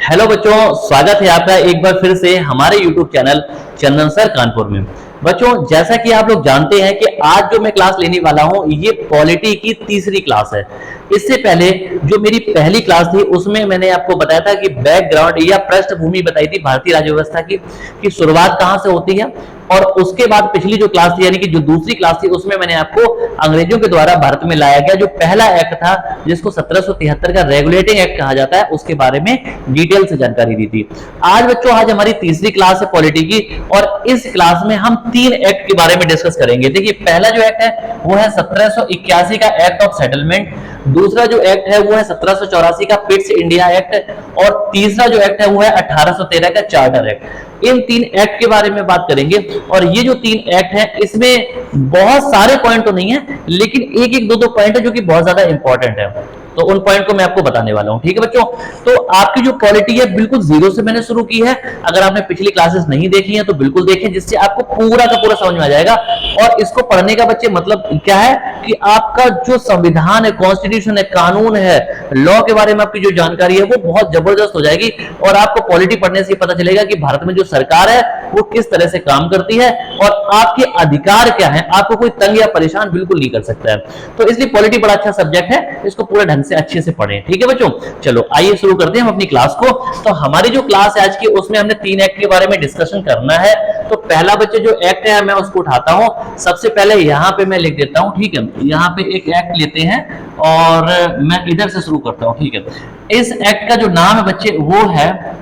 Hello बच्चों, स्वागत है आपका एक बार फिर से हमारे YouTube चैनल चंदन सर कानपुर में। बच्चों, जैसा कि आप लोग जानते हैं कि आज जो मैं क्लास लेने वाला हूं ये पॉलिटी की तीसरी क्लास है। इससे पहले जो मेरी पहली क्लास थी उसमें मैंने आपको बताया था कि बैकग्राउंड या पृष्ठभूमि बताई थी भारतीय राज्य व्यवस्था की कि शुरुआत कहां से होती है। और उसके बाद पिछली जो क्लास थी यानी कि जो दूसरी क्लास थी उसमें मैंने आपको अंग्रेजों के द्वारा भारत में लाया गया जो पहला एक्ट था जिसको 1773 का रेगुलेटिंग एक्ट कहा जाता है उसके बारे में डिटेल से जानकारी दी थी। आज बच्चों, आज हमारी तीसरी क्लास है पॉलिटी की और इस क्लास में हम तीन एक्ट के बारे में डिस्कस करेंगे। देखिए, पहला जो एक्ट है वो है 1781 का एक्ट ऑफ सेटलमेंट, दूसरा जो एक्ट है वो है 1784 का पिट्स इंडिया एक्ट और तीसरा जो एक्ट है वो है 1813 का चार्टर एक्ट। इन तीन एक्ट के बारे में बात करेंगे और ये जो तीन एक्ट है इसमें बहुत सारे पॉइंट तो नहीं है लेकिन एक एक दो दो पॉइंट है जो कि बहुत ज्यादा इंपॉर्टेंट है, तो उन पॉइंट को मैं आपको बताने वाला हूं। ठीक है बच्चों, तो आपकी जो पॉलिटी है बिल्कुल जीरो से मैंने शुरू की है। अगर आपने पिछली क्लासेस नहीं देखी हैं तो बिल्कुल देखें जिससे आपको पूरा का पूरा समझ में आ जाएगा। और इसको पढ़ने का बच्चे मतलब क्या है कि आपका जो संविधान है, कॉन्स्टिट्यूशन है, कानून है, लॉ के बारे में आपकी जो जानकारी है वो बहुत जबरदस्त हो जाएगी और आपको पॉलिटी पढ़ने से पता चलेगा कि भारत में जो सरकार है वो किस तरह से काम करती है और आपके अधिकार क्या है, आपको कोई तंग या परेशान बिल्कुल नहीं कर सकता है। तो इसलिए पॉलिटी बड़ा अच्छा सब्जेक्ट है, इसको पूरा ढंग से अच्छे से पढ़ें। ठीक है बच्चों, चलो आइए शुरू करते हैं हम अपनी क्लास को। तो हमारी जो क्लास है आज की उसमें हमने तीन एक्ट के बारे में डिस्कशन करना है। तो पहला बच्चे जो एक्ट है मैं उसको उठाता हूं। सबसे पहले यहां पे मैं लिख देता हूं, ठीक है, यहां पे एक एक्ट लेते हैं और मैं इधर से शुरू करता हूं। ठीक है, इस एक्ट का जो नाम है बच्चे वो है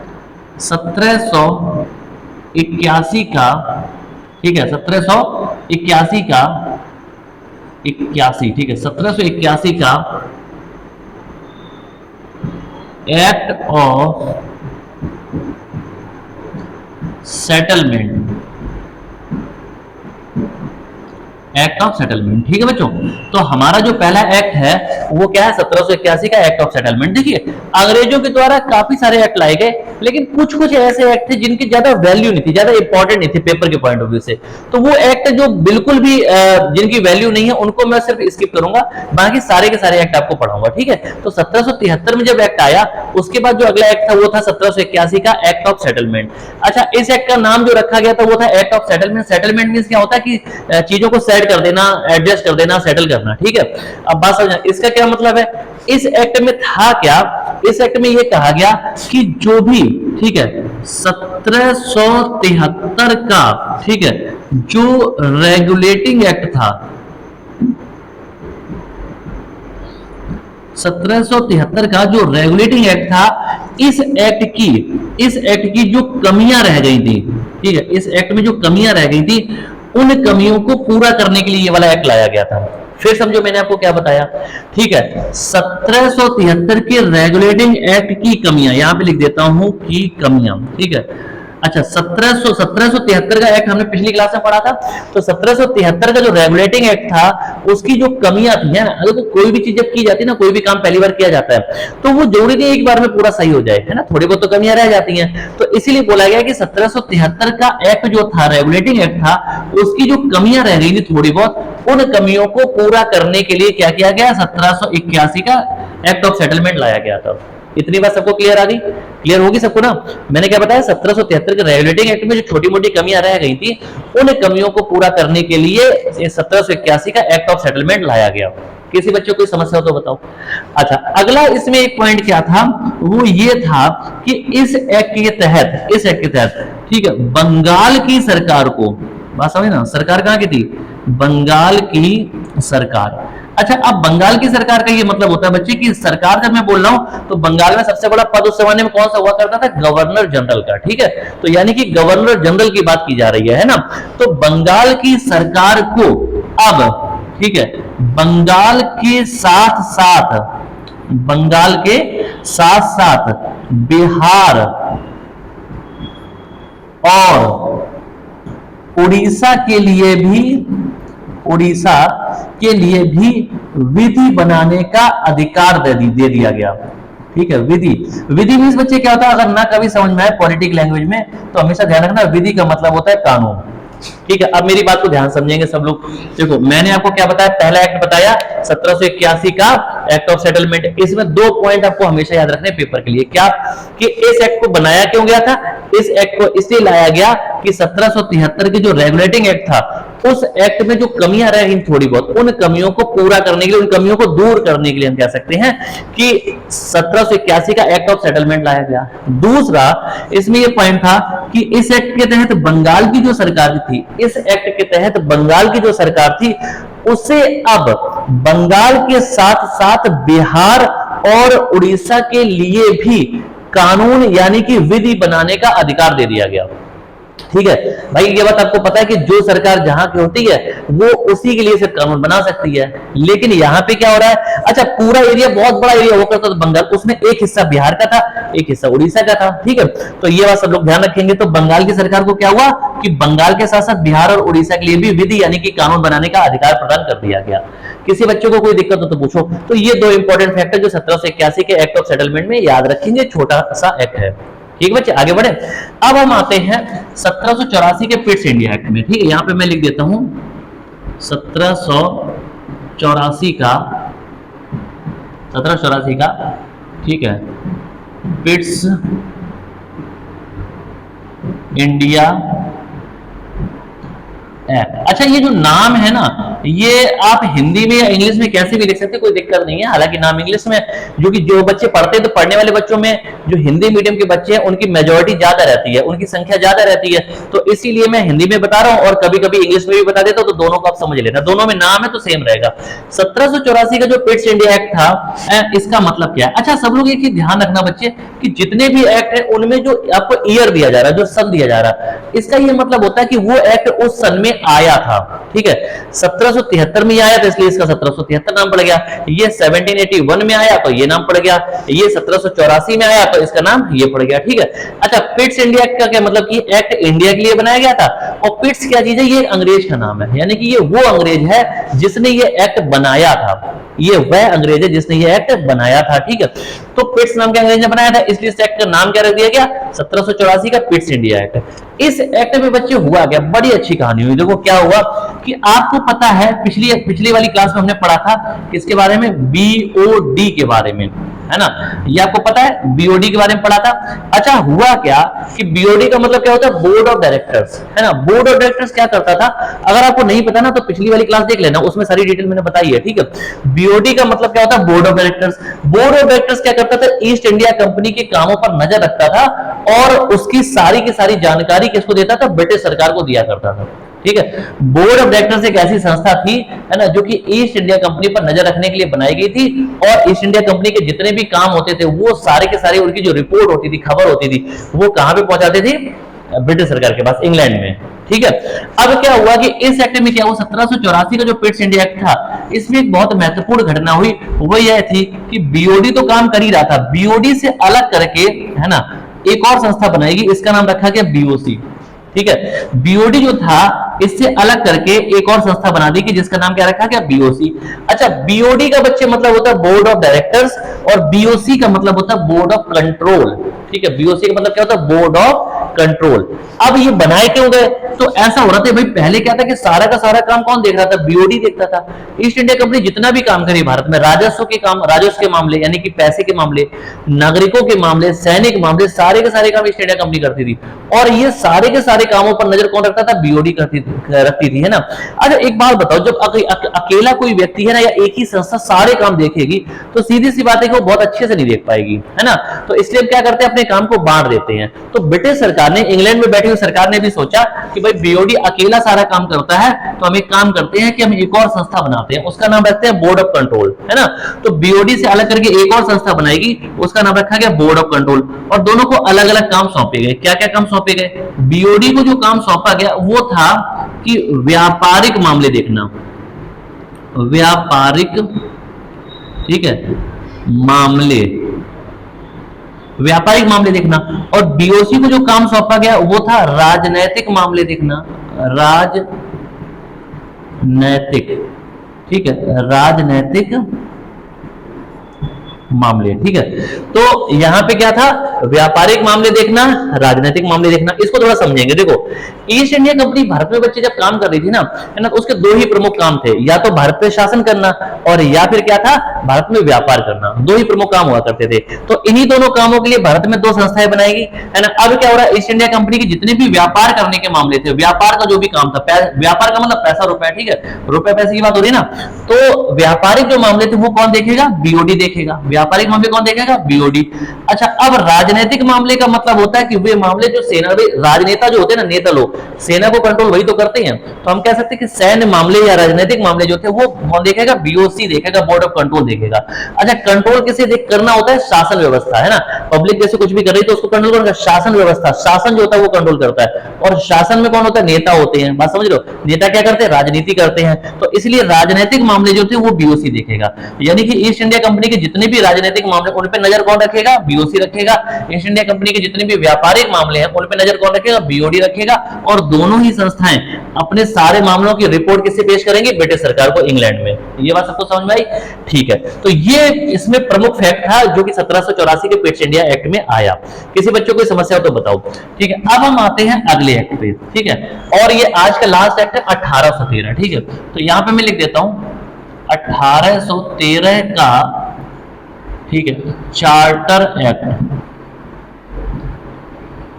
1781 का, ठीक है, 1781 का 81, ठीक है, 1781 का act of settlement, act of settlement. ठीक है बच्चों, तो हमारा जो पहला एक्ट है वो क्या है, 1781 का एक्ट ऑफ सेटलमेंट। देखिए, अंग्रेजों के द्वारा काफी सारे एक्ट लाए गए लेकिन कुछ कुछ ऐसे एक्ट थे जिनकी ज्यादा वैल्यू नहीं थी, ज्यादा इंपॉर्टेंट नहीं थी पेपर के पॉइंट ऑफ व्यू से। तो वो एक्ट जो बिल्कुल भी जिनकी वैल्यू नहीं है उनको मैं सिर्फ स्किप करूंगा, बाकी सारे के सारे एक्ट आपको पढ़ाऊंगा। ठीक है, तो 1773 में जब एक्ट आया उसके बाद जो अगला एक्ट था वो था 1781 का एक्ट ऑफ सेटलमेंट। अच्छा, इस एक्ट का नाम जो रखा गया था वो था act of settlement. Settlement means क्या होता है कि चीजों को सेट कर देना, एडजस्ट कर देना, सेटल करना। ठीक है, अब बात समझना इसका क्या मतलब है। इस एक्ट में था क्या, इस एक्ट में यह कहा गया कि जो भी, ठीक है, 1773 का, ठीक है, जो रेगुलेटिंग एक्ट था, 1773 का जो रेगुलेटिंग एक्ट था, इस एक्ट की जो कमियां रह गई थी, ठीक है, इस एक्ट में जो कमियां रह गई थी उन कमियों को पूरा करने के लिए ये वाला एक्ट लाया गया था। फिर समझो मैंने आपको क्या बताया। ठीक है, 1773 के रेगुलेटिंग एक्ट की कमियां यहां पे लिख देता हूं कि कमियां। ठीक है, अच्छा, 1773 का एक्ट हमने पिछली क्लास में पढ़ा था। तो 1773 का जो रेगुलेटिंग एक्ट था उसकी जो कमियां थी, है ना, अगर कोई भी चीज जब की जाती है ना, कोई भी काम पहली बार किया जाता है तो वो जरूरी नहीं एक बार में पूरा सही हो जाए, है ना, थोड़ी बहुत तो कमियां रह जाती हैं। तो इसीलिए बोला गया कि 1773 का एक्ट जो था, रेगुलेटिंग एक्ट था, उसकी जो कमियां रह गई थी थोड़ी बहुत, उन कमियों को पूरा करने के लिए क्या किया गया, 1781 का एक्ट ऑफ सेटलमेंट लाया गया था। इतनी बात सबको क्लियर आ गई, क्लियर होगी सबको ना। मैंने क्या बताया, 1773 के रेगुलेटिंग एक्ट में जो छोटी मोटी कमियां रह गई थी उन कमियों को पूरा करने के लिए 1781 का एक्ट ऑफ सेटलमेंट लाया गया। किसी बच्चे को कोई समस्या हो तो बताओ। अच्छा, अगला इसमें एक पॉइंट क्या था, वो ये था कि इस एक्ट के तहत, ठीक है, बंगाल की सरकार को, बात समझे ना, सरकार कहां की थी, बंगाल की सरकार। अच्छा, अब बंगाल की सरकार का ये मतलब होता है बच्चे कि सरकार जब मैं बोल रहा हूं तो बंगाल में सबसे बड़ा पद उस जमाने में कौन सा हुआ करता था, गवर्नर जनरल का। ठीक है, तो यानी कि गवर्नर जनरल की बात की जा रही है ना। तो बंगाल की सरकार को अब, ठीक है, बंगाल के साथ साथ बिहार और उड़ीसा के लिए भी विधि बनाने का अधिकार दे दिया गया। ठीक है, विधि मींस बच्चे क्या होता है, अगर ना कभी समझ में आए पॉलिटिकल लैंग्वेज में तो हमेशा ध्यान रखना, विधि का मतलब होता है कानून। ठीक है, अब मेरी बात को ध्यान समझेंगे सब लोग। देखो मैंने आपको क्या बताया, पहला एक्ट बताया 1781 का एक्ट ऑफ सेटलमेंट। इसमें 2 पॉइंट आपको हमेशा याद रखने पेपर के लिए, क्या कि इस एक्ट को बनाया क्यों गया था। इस एक्ट को इसलिए लाया गया कि 1773 की जो रेगुलेटिंग एक्ट था, उस एक्ट में जो कमियां रही थोड़ी बहुत, उन कमियों को पूरा करने के लिए, उन कमियों को दूर करने के लिए हम कह सकते हैं कि 1781 का एक्ट ऑफ सेटलमेंट लाया गया। दूसरा इसमें यह पॉइंट था कि इस एक्ट के तहत बंगाल की जो सरकार थी, इस एक्ट के तहत बंगाल की जो सरकार थी, उसे अब बंगाल के साथ साथ बिहार और उड़ीसा के लिए भी कानून यानी कि विधि बनाने का अधिकार दे दिया गया। ठीक है भाई, ये बात आपको पता है कि जो सरकार जहां की होती है वो उसी के लिए सिर्फ कानून बना सकती है। लेकिन यहां पे क्या हो रहा है, अच्छा पूरा एरिया, बहुत बड़ा एरिया वो करता था बंगाल, उसमें एक हिस्सा बिहार का था, एक हिस्सा उड़ीसा का था। ठीक है, तो ये बात सब लोग ध्यान रखेंगे। तो बंगाल की सरकार को क्या हुआ कि बंगाल के साथ साथ बिहार और उड़ीसा के लिए भी विधि यानी कि कानून बनाने का अधिकार प्रदान कर दिया गया। किसी बच्चों को कोई दिक्कत हो तो पूछो। तो ये 2 इंपॉर्टेंट फैक्टर जो 1781 के एक्ट ऑफ सेटलमेंट में याद रखेंगे, छोटा सा एक्ट है। ठीक बच्चे, आगे बढ़े। अब हम आते हैं 1784 के पिट्स इंडिया एक्ट में। ठीक है, यहां पे मैं लिख देता हूं 1784 का, ठीक है, पिट्स इंडिया एक्ट। अच्छा ये जो नाम है ना, ये आप हिंदी में या इंग्लिश में कैसे भी लिख सकते हैं, कोई दिक्कत नहीं है। हालांकि नाम इंग्लिश में, जो बच्चे पढ़ते हैं तो पढ़ने वाले बच्चों में जो हिंदी मीडियम के बच्चे हैं उनकी मेजोरिटी ज्यादा रहती है, उनकी संख्या ज्यादा रहती है, तो इसीलिए मैं हिंदी में बता रहा हूं और कभी कभी इंग्लिश में भी बता देता हूं, तो दोनों को आप समझ लेना, दोनों में नाम है तो सेम रहेगा। 1784 का जो पिट्स इंडिया एक्ट था, इसका मतलब क्या है। अच्छा सब लोग एक ही ध्यान रखना बच्चे कि जितने भी एक्ट है उनमें जो आपको ईयर दिया जा रहा है, जो सन दिया जा रहा है, इसका ये मतलब होता है कि वो एक्ट उस सन में आया था। ठीक है, 1773 में आया था इसलिए इसका 1773 नाम पड़ गया। ये 1781 में आया तो ये नाम पड़ गया। ये 1784 में आया तो इसका नाम ये पड़ गया। ठीक है, अच्छा पिट्स इंडिया एक्ट का क्या मतलब कि एक्ट इंडिया के लिए बनाया गया था। और पिट्स क्या चीज है, ये अंग्रेज का नाम है, यानी कि ये वो अंग्रेज है जिसने ये एक्ट बनाया था, ये वह अंग्रेज है जिसने ये एक्ट बनाया था। ठीक है, तो पिट्स नाम के अंग्रेज ने बनाया था, इसलिए इस एक्ट का नाम क्या रख दिया गया, 1784 का पिट्स इंडिया एक्ट। इस एक्ट में बच्चे हुआ क्या, बड़ी अच्छी कहानी हुई। देखो क्या हुआ कि आपको पता है पिछली वाली क्लास में हमने पढ़ा था किसके बारे में, बीओडी के बारे में, है ना, ये आपको पता है, बीओडी के बारे में पढ़ा था। अच्छा हुआ क्या कि बीओडी का मतलब क्या होता है, बोर्ड ऑफ डायरेक्टर्स, है ना। बोर्ड ऑफ डायरेक्टर्स क्या करता था, अगर आपको नहीं पता ना तो पिछली वाली क्लास देख लेना, उसमें सारी डिटेल मैंने बताई है। ठीक है, बीओडी का मतलब क्या होता है, board of directors. Board of directors क्या करता था, ईस्ट इंडिया कंपनी के कामों पर नजर रखता था और उसकी सारी की सारी जानकारी किसको देता था, ब्रिटिश सरकार को दिया करता था। ठीक है, बोर्ड ऑफ डायरेक्टर्स एक ऐसी संस्था थी, है ना, जो कि ईस्ट इंडिया कंपनी पर नजर रखने के लिए बनाई गई थी और ईस्ट इंडिया कंपनी के जितने भी काम होते थे वो सारे के सारे, उनकी जो रिपोर्ट होती थी, खबर होती थी, वो कहां पे पहुंचाते थे, ब्रिटिश सरकार के पास, इंग्लैंड में। ठीक है, अब क्या हुआ कि इस एक्ट में क्या हुआ, 1784 का जो पिट्स इंडिया एक्ट था, इसमें एक बहुत महत्वपूर्ण घटना हुई। वो यह थी कि बीओडी तो काम कर ही रहा था, बीओडी से अलग करके, है ना, एक और संस्था बनाएगी, इसका नाम रखा गया बीओसी। ठीक है, बीओडी जो था इससे अलग करके एक और संस्था बना दी कि जिसका नाम क्या रखा गया, बीओसी। अच्छा बीओडी का बच्चे मतलब होता है बोर्ड ऑफ डायरेक्टर्स और बीओसी का मतलब होता है बोर्ड ऑफ कंट्रोल। ठीक है, बीओसी का मतलब क्या होता है, बोर्ड ऑफ कंट्रोल। अब ये बनाए क्यों गए, तो ऐसा हो रहा था भाई, पहले क्या था कि सारा का सारा काम कौन देख रहा था, बीओडी देखता था। ईस्ट इंडिया कंपनी जितना भी काम करे भारत में, राजस्व के काम, राजस्व के मामले यानी कि पैसे के मामले, नागरिकों के मामले, सैनिक मामले, सारे के सारे काम ईस्ट इंडिया कंपनी करती थी और ये सारे के सारे कामों पर नजर कौन रखता था, बीओडी रखती थी, है ना। अच्छा एक बात बताओ, जब अकेला कोई व्यक्ति है ना या एक ही संस्था सारे काम देखेगी तो सीधी सी बात है कि वो बहुत अच्छे से नहीं देख पाएगी, है ना। तो इसलिए क्या करते हैं, अपने काम को बांट देते हैं। तो ब्रिटिश सरकार ने, इंग्लैंड में बैठी हुई सरकार ने भी सोचा कि भाई बीओडी अकेला सारा काम करता है, तो हम एक काम करते हैं कि हम एक और संस्था बनाते हैं, उसका नाम रखते हैं बोर्ड ऑफ कंट्रोल, है ना। तो बीओडी से अलग करके एक और संस्था बनाएगी, उसका नाम रखा गया बोर्ड ऑफ कंट्रोल और दोनों को अलग अलग काम सौंपे गए। क्या क्या काम सौंपे गए, बीओडी को जो काम सौंपा गया वो था कि व्यापारिक मामले देखना, व्यापारिक, ठीक है, मामले, व्यापारिक मामले देखना। और बीओसी को जो काम सौंपा गया वो था राजनैतिक मामले देखना, राजनैतिक, ठीक है, राजनैतिक मामले, ठीक है। तो यहां पे क्या था, व्यापारिक मामले देखना, राजनीतिक मामले देखना। इसको थोड़ा समझेंगे। देखो, ईस्ट इंडिया कंपनी भारत में बच्चे जब काम कर रही थी ना, है ना, तो उसके दो ही प्रमुख काम थे, या तो भारत पे शासन करना और या फिर क्या था, भारत में व्यापार करना। दो ही प्रमुख काम हुआ करते थे। तो इन्हीं दोनों कामों के लिए भारत में दो संस्थाएं बनाएगी, है ना। अब क्या हो रहा है, ईस्ट इंडिया कंपनी के जितने भी व्यापार करने के मामले थे, व्यापार का जो भी काम था, व्यापार का मतलब पैसा रुपया, ठीक है, रुपए पैसे की बात हो रही है ना, तो व्यापारिक जो मामले थे वो कौन देखेगा, बीओडी देखेगा। व्यापारिक मामले कौन देखेगा, बीओडी। अच्छा, अब राजनीतिक मामले का मतलब होता है कि वे मामले जो सेना, राजनेता जो होते हैं ना, नेता लोग, सेना को कंट्रोल वही तो करते हैं। तो हम कह सकते हैं कि सैन्य मामले या राजनीतिक मामले जो थे वो कौन देखेगा, बीओसी देखेगा, बोर्ड ऑफ कंट्रोल देखेगा। अच्छा, कंट्रोल किसे देख करना होता है, शासन व्यवस्था, है ना। पब्लिक जैसे कुछ भी कर रही है तो उसको कंट्रोल करना, शासन व्यवस्था, शासन जो होता है वो कंट्रोल करता है। और शासन में कौन होता है, नेता होते हैं। बात समझ लो, नेता क्या करते हैं, राजनीति करते हैं। तो इसलिए राजनीतिक मामले जो थे वो बीओसी देखेगा। यानी कि ईस्ट इंडिया कंपनी के जितने भी राजनीतिक मामले, उन पे नजर कौन रखेगा, बीओसी रखेगा। ईस्ट इंडिया कंपनी के जितने भी व्यापारिक मामले हैं उन पे नजर कौन रखेगा, बीओडी रखेगा। और दोनों ही संस्थाएं अपने सारे मामलों की रिपोर्ट किससे पेश करेंगे, ब्रिटिश सरकार को, इंग्लैंड में। ये बात सबको समझ में आई, ठीक है। तो ये इसमें प्रमुख फैक्ट था जो कि 1784 के पिट्स इंडिया एक्ट में आया। किसी बच्चों को समस्या हो तो बताओ, ठीक है। अब हम आते हैं अगले एक्ट पे, ठीक है। और ये आज का लास्ट एक्ट है 1813, ठीक है। तो यहां पे मैं लिख देता हूं 1813 का, ठीक है, चार्टर एक्ट।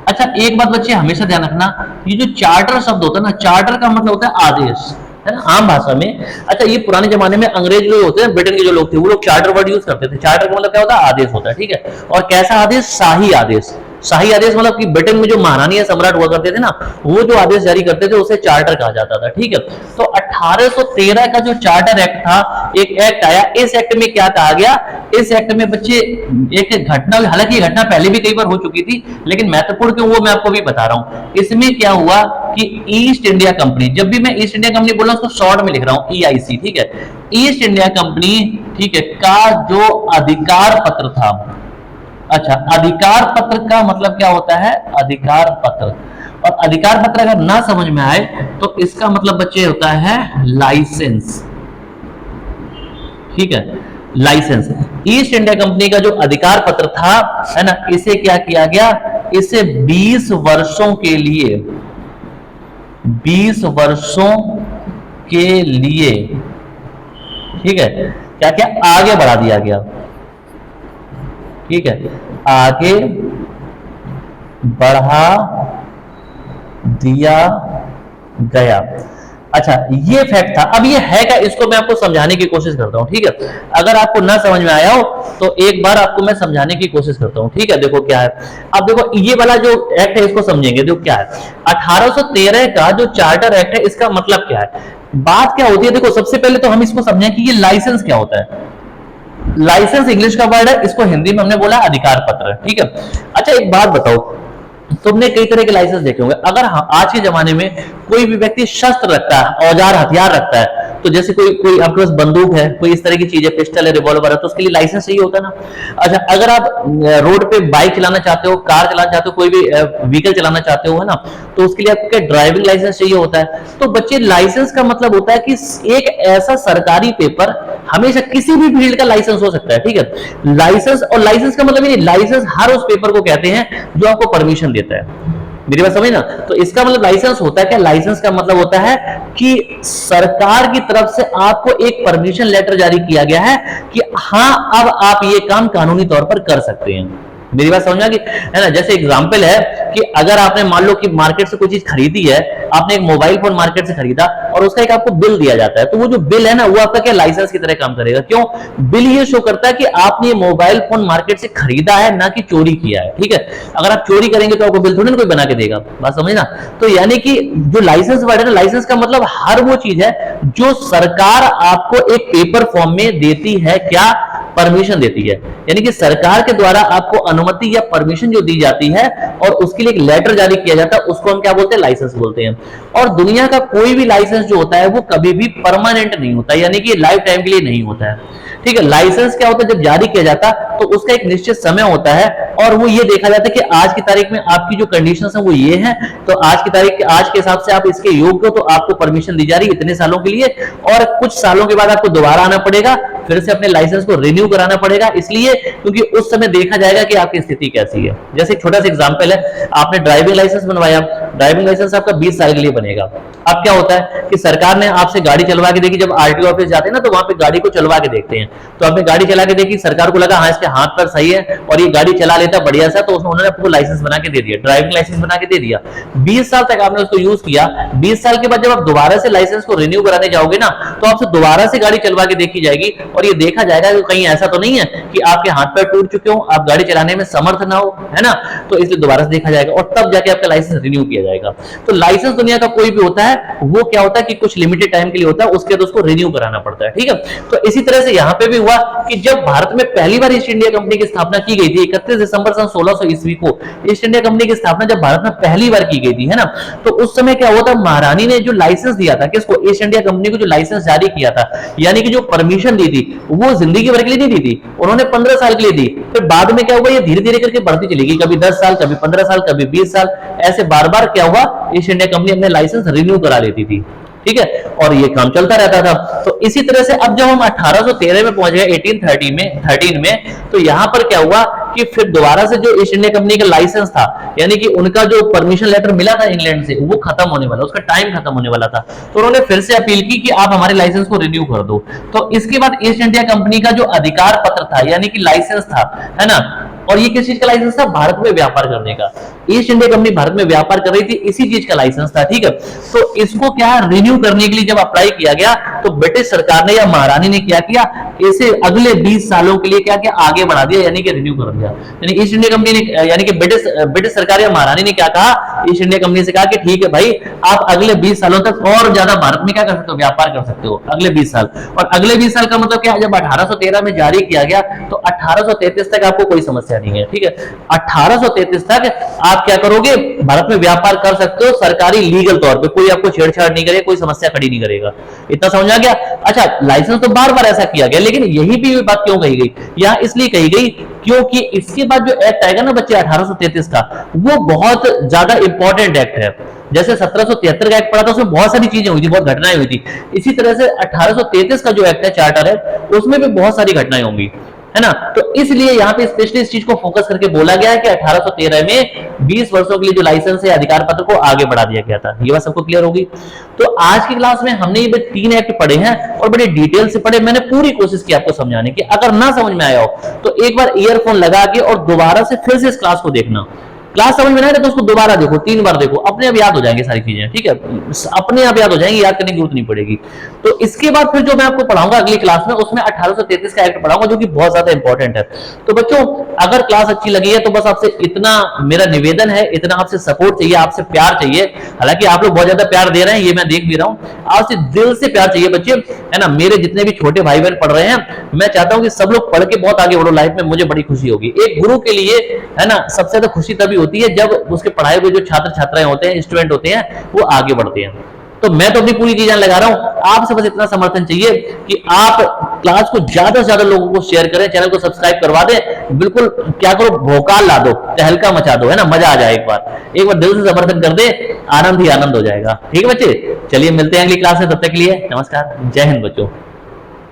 अच्छा, एक बात बच्चे हमेशा ध्यान रखना, ये जो चार्टर शब्द होता है ना, चार्टर का मतलब होता है आदेश, है ना, आम भाषा में। अच्छा, ये पुराने जमाने में अंग्रेज लोग होते हैं, ब्रिटेन के जो लोग थे, वो लोग चार्टर वर्ड यूज करते थे। चार्टर का मतलब क्या होता है, आदेश होता है, ठीक है। और कैसा आदेश, शाही आदेश। शाही आदेश मतलब कि ब्रिटेन में जो महारानी या सम्राट हुआ करते थे ना, वो जो आदेश जारी करते थे उसे चार्टर कहा जाता था, ठीक है। तो 1813 का जो चार्टर एक्ट था, एक एक्ट आया। इस एक्ट में क्या कहा गया, इस एक्ट में बच्चे एक घटना, हालांकि घटना पहले भी कई बार हो चुकी थी, लेकिन महत्वपूर्ण क्यों वो मैं आपको भी बता रहा हूं। इसमें क्या हुआ कि ईस्ट इंडिया कंपनी, जब भी मैं ईस्ट इंडिया कंपनी बोल रहा हूं उसको शॉर्ट में लिख रहा हूं, EIC, ठीक है। ईस्ट इंडिया कंपनी, ठीक है, का जो अधिकार पत्र था, अच्छा, अधिकार पत्र का मतलब क्या होता है, अधिकार पत्र। और अधिकार पत्र अगर ना समझ में आए तो इसका मतलब बच्चे होता है लाइसेंस, ठीक है, लाइसेंस। ईस्ट इंडिया कंपनी का जो अधिकार पत्र था, है ना, इसे क्या किया गया, इसे 20 वर्षों के लिए, 20 वर्षों के लिए, ठीक है, क्या क्या आगे बढ़ा दिया गया, ठीक है, आगे बढ़ा दिया गया। अच्छा, ये फैक्ट था। अब ये है क्या, इसको मैं आपको समझाने की कोशिश करता हूं, ठीक है। अगर आपको ना समझ में आया हो तो एक बार आपको मैं समझाने की कोशिश करता हूं, ठीक है। देखो क्या है, अब देखो ये वाला जो एक्ट है इसको समझेंगे। देखो क्या है, 1813 का जो चार्टर एक्ट है, इसका मतलब क्या है, बात क्या होती है। देखो, सबसे पहले तो हम इसको समझें कि ये लाइसेंस क्या होता है। लाइसेंस इंग्लिश का वर्ड है, इसको हिंदी में हमने बोला अधिकार पत्र, ठीक है। अच्छा, एक बात बताओ, तुमने कई तरह के लाइसेंस देखे होंगे। अगर आज के जमाने में कोई भी व्यक्ति शस्त्र रखता है, औजार हथियार रखता है, तो जैसे कोई आपके पास बंदूक है, कोई इस तरह की चीज है, पिस्टल है, रिवॉल्वर है, तो उसके लिए लाइसेंस चाहिए होता है ना। अच्छा, अगर आप रोड पे बाइक चलाना चाहते हो, कार चलाना चाहते हो, कोई भी व्हीकल चलाना चाहते हो, है ना, तो उसके लिए आपको ड्राइविंग लाइसेंस चाहिए होता है। तो बच्चे, लाइसेंस का मतलब होता है कि एक ऐसा सरकारी पेपर, हमेशा किसी भी फील्ड का लाइसेंस हो सकता है, ठीक है। लाइसेंस, और लाइसेंस का मतलब ये, लाइसेंस हर उस पेपर को कहते हैं जो आपको परमिशन देता है। मेरी बात समझ ना। तो इसका मतलब लाइसेंस होता है क्या, लाइसेंस का मतलब होता है कि सरकार की तरफ से आपको एक परमिशन लेटर जारी किया गया है कि हां, अब आप ये काम कानूनी तौर पर कर सकते हैं। मेरी बात समझ आ गई, है ना। जैसे एग्जांपल है कि अगर आपने मान लो कि मार्केट से कोई चीज खरीदी है, आपने एक मोबाइल फोन मार्केट से खरीदा और उसका एक आपको बिल दिया जाता है, तो वो जो बिल है ना, वो आपका क्या, लाइसेंस की तरह काम करेगा। क्यों, बिल ये शो करता है कि आपने मोबाइल फोन मार्केट से खरीदा है, ना कि चोरी किया है, ठीक है। अगर आप चोरी करेंगे तो आपको बिल थोड़ी ना कोई बना के देगा, बात समझना। तो यानी कि जो लाइसेंस वर्ड है ना, लाइसेंस का मतलब हर वो चीज है जो सरकार आपको एक पेपर फॉर्म में देती है, क्या, परमिशन देती है। यानी कि सरकार के द्वारा आपको अनुमति या परमिशन जो दी जाती है और उसके लिए एक लेटर जारी किया जाता है, उसको हम क्या बोलते हैं, लाइसेंस बोलते हैं। और दुनिया का कोई भी लाइसेंस जो होता है वो कभी भी परमानेंट नहीं होता, यानी कि लाइफ टाइम के लिए नहीं होता है, ठीक है। लाइसेंस क्या होता है, जब जारी किया जाता तो उसका एक निश्चित समय होता है और वो ये देखा जाता है कि आज की तारीख में आपकी जो कंडीशंस है वो ये है, तो आज की तारीख आज के हिसाब से आप इसके योग्य हो तो आपको परमिशन दी जा रही है इतने सालों के लिए, और कुछ सालों के बाद आपको दोबारा आना पड़ेगा, फिर से अपने लाइसेंस को रिन्यू कराना पड़ेगा, इसलिए क्योंकि उस समय देखा जाएगा कि आपकी स्थिति कैसी है। जैसे एक छोटा सा एग्जांपल है, आपने ड्राइविंग लाइसेंस बनवाया, ड्राइविंग लाइसेंस आपका 20 साल के लिए बनेगा। अब क्या होता है कि सरकार ने आपसे गाड़ी चलवा के देखी, जब आरटीओ ऑफिस जाते हैं ना तो वहां पे गाड़ी को चलवा के देखते हैं, तो आपने गाड़ी चला के देखी, सरकार को लगा हाँ इसके हाथ पर सही है और ये गाड़ी चला लेता बढ़िया सा, तो उन्होंने आपको लाइसेंस बना के दे दिया, ड्राइविंग लाइसेंस बना के दे दिया। 20 साल तक आपने उसको यूज किया, 20 साल के बाद जब आप दोबारा से लाइसेंस को रिन्यू कराने जाओगे ना तो आपसे दोबारा से गाड़ी चलवा के देखी जाएगी और ये देखा जाएगा कि कहीं ऐसा तो नहीं है कि आपके हाथ पैर टूट चुके हो, आप गाड़ी चलाने में समर्थ ना हो, है ना, तो इसलिए दोबारा से देखा जाएगा और तब जाके आपका लाइसेंस रिन्यू किया जाएगा। तो लाइसेंस दुनिया का कोई भी होता है वो क्या होता है कि कुछ लिमिटेड टाइम के लिए होता है, उसके बाद उसको रिन्यू कराना पड़ता है, ठीक है। तो इसी तरह से यहाँ पे भी हुआ कि जब भारत में पहली बार ईस्ट इंडिया कंपनी की स्थापना की गई थी 31 दिसंबर सन 1600 ईस्वी को, ईस्ट इंडिया कंपनी की स्थापना जब भारत में पहली बार की गई थी, है ना, तो उस समय क्या हुआ था, महारानी ने जो लाइसेंस दिया था, किसको, ईस्ट इंडिया कंपनी को जो लाइसेंस जारी किया था, यानी कि जो परमिशन दी थी वो जिंदगी भर के लिए नहीं दी थी, उन्होंने 15 साल के लिए दी। फिर बाद में क्या हुआ, ये धीरे धीरे करके बढ़ती चली गई, कभी 10 साल, कभी 15 साल, कभी 20 साल, ऐसे बार बार क्या हुआ, ईस्ट इंडिया कंपनी अपने लाइसेंस रिन्यू करा लेती थी, ठीक है, और ये काम चलता रहता था। तो इसी तरह से अब जब हम 1813 में पहुंच गए 1813 में, तो यहां पर क्या हुआ कि फिर दोबारा से जो ईस्ट इंडिया कंपनी का लाइसेंस था, यानी कि उनका जो परमिशन लेटर मिला था इंग्लैंड से, वो खत्म होने वाला, उसका टाइम खत्म होने वाला था, तो उन्होंने फिर से अपील की कि आप हमारे लाइसेंस को रिन्यू कर दो। तो इसके बाद ईस्ट इंडिया कंपनी का जो अधिकार पत्र था, यानी कि लाइसेंस था, है ना, और ये किस चीज का लाइसेंस था, भारत में व्यापार करने का। ईस्ट इंडिया कंपनी भारत में व्यापार कर रही थी, इसी चीज का लाइसेंस था, ठीक है। तो इसको क्या रिन्यू करने के लिए जब अप्लाई किया गया तो ब्रिटिश सरकार ने या महारानी ने क्या किया, इसे अगले 20 सालों के लिए क्या किया, आगे बढ़ा दिया, यानी कि रिन्यू कर दिया। यानी ईस्ट इंडिया कंपनी ने, यानी कि ब्रिटिश सरकार या महारानी ने क्या कहा, ईस्ट इंडिया कंपनी से कहा कि ठीक है भाई, आप अगले 20 सालों तक और ज्यादा भारत में क्या कर सकते हो, व्यापार कर सकते हो, अगले 20 साल। और अगले 20 साल का मतलब क्या, जब 1813 में जारी किया गया तो 1833 तक आपको कोई समस्या नहीं है, ठीक है। 1833 तक आप क्या करोगे, भारत में व्यापार कर सकते हो सरकारी लीगल तौर पे, कोई आपको छेड़छाड़ नहीं करेगा, कोई समस्या खड़ी नहीं करेगा। इतना समझ आ गया। अच्छा, लाइसेंस तो बार बार ऐसा किया गया, लेकिन यही भी बात क्यों कही गई, यहां इसलिए कही गई क्योंकि इसके बाद जो एक्ट आएगा ना बच्चे 1833 का, वो बहुत ज्यादा इंपॉर्टेंट एक्ट है। जैसे 1773 का एक्ट पड़ा था, उसमें बहुत सारी चीजें हुई थी, बहुत घटनाएं हुई थी, इसी तरह से 1833 का जो एक्ट है, चार्टर है, उसमें भी बहुत सारी घटनाएं होंगी, है ना। तो इसलिए यहाँ पे स्पेशली इस चीज को फोकस करके बोला गया है कि 1813 में 20 वर्षों के लिए जो लाइसेंस है, अधिकार पत्र को आगे बढ़ा दिया गया था। ये बात सबको क्लियर होगी। तो आज की क्लास में हमने ये 3 एक्ट पढ़े हैं और बड़े डिटेल से पढ़े। मैंने पूरी कोशिश की आपको समझाने की। अगर ना समझ में आया हो तो एक बार ईयरफोन लगा के और दोबारा से फिर से इस क्लास को देखना। क्लास समझ में ना आए तो उसको दोबारा देखो, 3 बार देखो, अपने आप याद हो जाएंगे सारी चीजें, ठीक है, अपने आप याद हो जाएंगी, याद करने की जरूरत नहीं पड़ेगी। तो इसके बाद फिर जो मैं आपको पढ़ाऊंगा अगली क्लास में, उसमें 1833 का एक्ट पढ़ाऊंगा, जो कि बहुत ज्यादा इंपॉर्टेंट है। तो बच्चों, अगर क्लास अच्छी लगी है तो बस आपसे इतना मेरा निवेदन है, इतना आपसे सपोर्ट चाहिए, आपसे प्यार चाहिए। हालांकि आप लोग बहुत ज्यादा प्यार दे रहे हैं, ये मैं देख भी रहा हूँ, आपसे दिल से प्यार चाहिए बच्चे, है ना। मेरे जितने भी छोटे भाई बहन पढ़ रहे हैं, मैं चाहता हूँ कि सब लोग पढ़ के बहुत आगे बढ़ो लाइफ में, मुझे बड़ी खुशी होगी। एक गुरु के लिए, है ना, सबसे ज्यादा खुशी तभी होती है जब उसके पढ़ाए हुए जो छात्र छात्राएं होते हैं, स्टूडेंट होते हैं, वो आगे बढ़ते हैं। तो मैं तो अपनी पूरी जी जान लगा रहा हूं, आपसे बस इतना समर्थन चाहिए कि आप क्लास को ज्यादा से ज्यादा लोगों को शेयर करें, चैनल को सब्सक्राइब करवा दें, बिल्कुल क्या करो, भोकाल ला दो, तहलका मचा दो, है ना, मजा आ जाए। एक बार दिल से समर्थन कर दे, आनंद ही आनंद हो जाएगा। ठीक है बच्चे, चलिए मिलते हैं अगली क्लास में, तब तक के लिए नमस्कार, जय हिंद बच्चों।